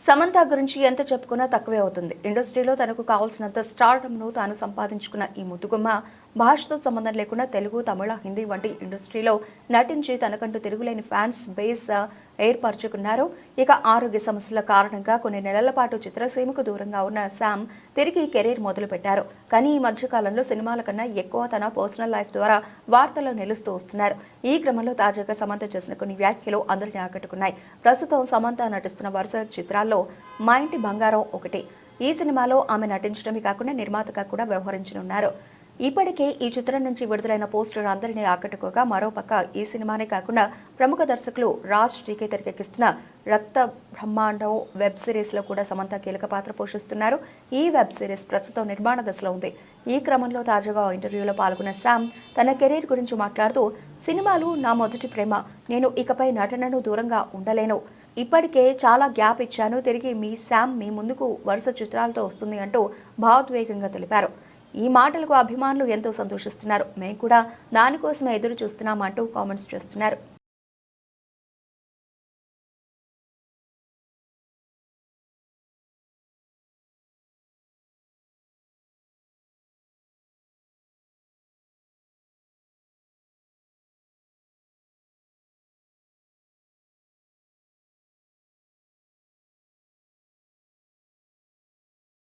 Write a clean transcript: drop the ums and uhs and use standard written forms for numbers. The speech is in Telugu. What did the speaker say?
సమంత గురించి ఎంత చెప్పుకున్నా తక్కువే అవుతుంది. ఇండస్ట్రీలో తనకు కావాల్సినంత స్టార్డమ్ను తాను సంపాదించుకున్న ఈ ముద్దుగుమ్మ భాషతో సంబంధం లేకుండా తెలుగు, తమిళ, హిందీ వంటి ఇండస్ట్రీలో నటించి తనకంటూ తిరుగులేని ఫ్యాన్స్ బేస్ ఏర్పరచుకున్నారు. ఇక ఆరోగ్య సమస్యల కారణంగా కొన్ని నెలల పాటు చిత్రసీమకు దూరంగా ఉన్న శామ్ తిరిగి కెరీర్ మొదలుపెట్టారు. కానీ ఈ మధ్యకాలంలో సినిమాల కన్నా ఎక్కువ తన పర్సనల్ లైఫ్ ద్వారా వార్తల్లో నిలుస్తూ వస్తున్నారు. ఈ క్రమంలో తాజాగా సమంత చేసిన కొన్ని వ్యాఖ్యలు అందరినీ ఆకట్టుకున్నాయి. ప్రస్తుతం సమంత నటిస్తున్న వరుస చిత్రాల్లో మా ఇంటి బంగారం ఒకటి. ఈ సినిమాలో ఆమె నటించడమే కాకుండా నిర్మాతగా కూడా వ్యవహరించనున్నారు. ఇప్పటికే ఈ చిత్రం నుంచి విడుదలైన పోస్టర్ అందరినీ ఆకట్టుకోగా, మరోపక్క ఈ సినిమానే కాకుండా ప్రముఖ దర్శకులు రాజ్ టీకే తెరకెక్కిస్తున్న రక్త బ్రహ్మాండం వెబ్ సిరీస్ లో కూడా సమంత కీలక పాత్ర పోషిస్తున్నారు. ఈ వెబ్ సిరీస్ ప్రస్తుతం నిర్మాణ దశలో ఉంది. ఈ క్రమంలో తాజాగా ఇంటర్వ్యూలో పాల్గొన్న శామ్ తన కెరీర్ గురించి మాట్లాడుతూ, సినిమాలు నా మొదటి ప్రేమ, నేను ఇకపై నటనను దూరంగా ఉండలేను, ఇప్పటికే చాలా గ్యాప్ ఇచ్చాను, తిరిగి మీ శామ్ మీ ముందుకు వరుస చిత్రాలతో వస్తుంది అంటూ భావోద్వేగంగా తెలిపారు. ఈ మాటలకు అభిమానులు ఎంతో సంతోషిస్తున్నారు. మేము కూడా దానికోసమే ఎదురు చూస్తున్నామంటూ కామెంట్స్ చేస్తున్నారు.